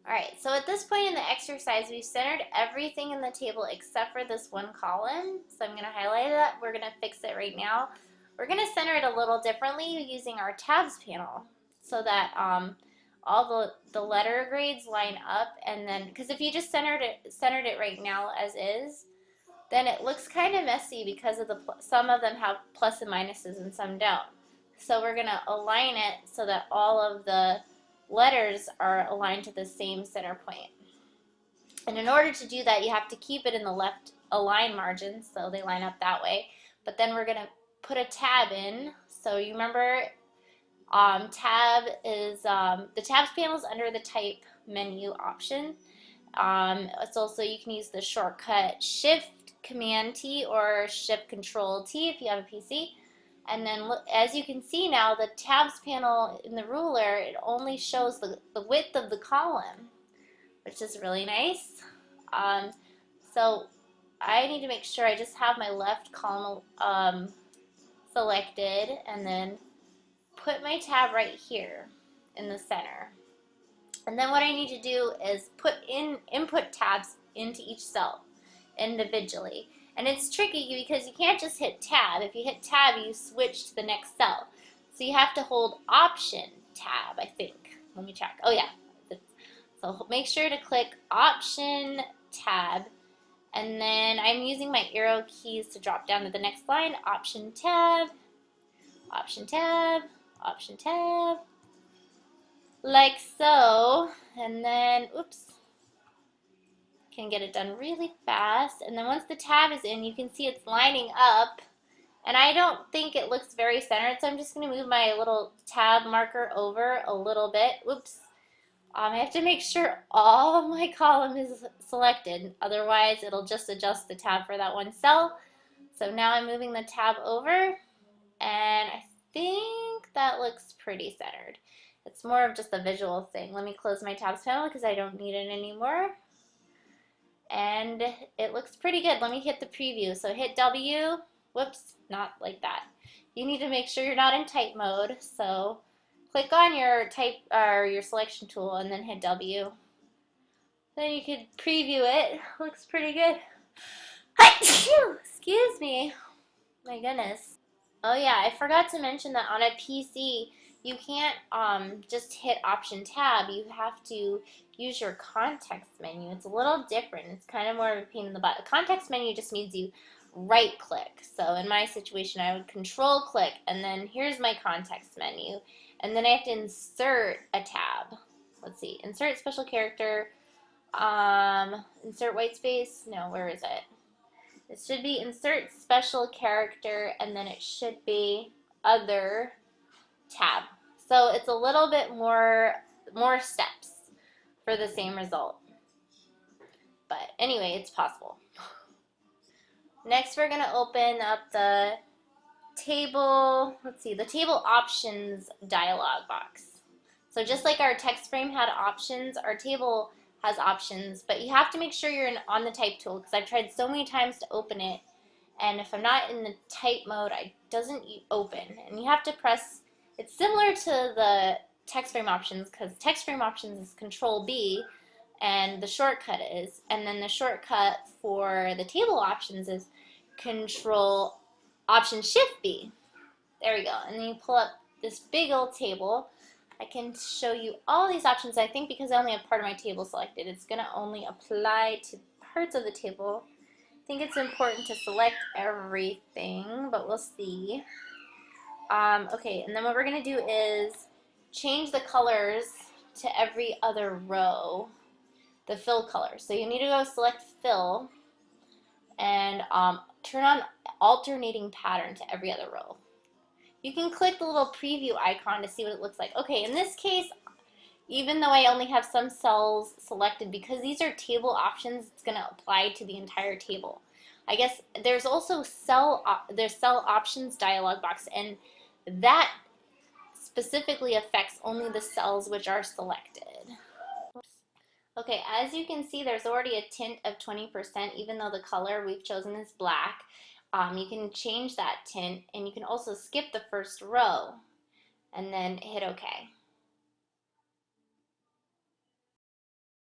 Alright, so at this point in the exercise, we've centered everything in the table except for this one column. So I'm going to highlight that. We're going to fix it right now. We're going to center it a little differently using our tabs panel so that all the letter grades line up. And then, because if you just centered it right now as is, then it looks kind of messy because of some of them have plus and minuses and some don't. So we're going to align it so that all of the letters are aligned to the same center point. And in order to do that, you have to keep it in the left align margin so they line up that way. But then we're going to put a tab in. So you remember tab is the tabs panel is under the type menu option. It's also, you can use the shortcut Shift Command T or Shift Control T if you have a PC. And then look, as you can see now, the tabs panel in the ruler, it only shows the width of the column, which is really nice. So I need to make sure I just have my left column selected and then put my tab right here in the center. And then what I need to do is input tabs into each cell individually. And it's tricky because you can't just hit tab. If you hit tab, you switch to the next cell. So you have to hold option tab, I think. Let me check. Oh yeah. So make sure to click option tab. And then I'm using my arrow keys to drop down to the next line. Option tab, option tab, option tab. Like so. And then, oops. Can get it done really fast, and then once the tab is in, you can see it's lining up, and I don't think it looks very centered, so I'm just going to move my little tab marker over a little bit. Whoops. I have to make sure all of my column is selected, otherwise it'll just adjust the tab for that one cell. So now I'm moving the tab over, and I think that looks pretty centered. It's more of just a visual thing. Let me close my tabs panel because I don't need it anymore. And it looks pretty good. Let me hit the preview. So hit W. Whoops, not like that. You need to make sure you're not in type mode. So click on your type or your selection tool and then hit W. Then you can preview it. Looks pretty good. Excuse me. My goodness. Oh yeah, I forgot to mention that on a PC, you can't just hit option tab. You have to use your context menu. It's a little different. It's kind of more of a pain in the butt. A context menu just means you right click. So in my situation, I would control click, and then here's my context menu. And then I have to insert a tab. Let's see, insert special character, insert white space. No, where is it? It should be insert special character, and then it should be other tab. So it's a little bit more steps for the same result. But anyway, it's possible. Next, we're going to open up the table, let's see, the table options dialog box. So just like our text frame had options, our table has options, but you have to make sure you're on the type tool because I've tried so many times to open it, and if I'm not in the type mode, it doesn't open. And you have to press, it's similar to the text frame options because text frame options is Control B and the shortcut is, and then the shortcut for the table options is Control Option Shift B. There we go. And then you pull up this big old table. I can show you all these options. I think because I only have part of my table selected, it's going to only apply to parts of the table. I think it's important to select everything, but we'll see. Okay, and then what we're going to do is change the colors to every other row, the fill color. So you need to go select fill and turn on alternating pattern to every other row. You can click the little preview icon to see what it looks like. Okay, in this case, even though I only have some cells selected, because these are table options, it's going to apply to the entire table. I guess there's also cell options dialog box, and that specifically affects only the cells which are selected. Okay, as you can see, there's already a tint of 20%, even though the color we've chosen is black. You can change that tint, and you can also skip the first row and then hit OK.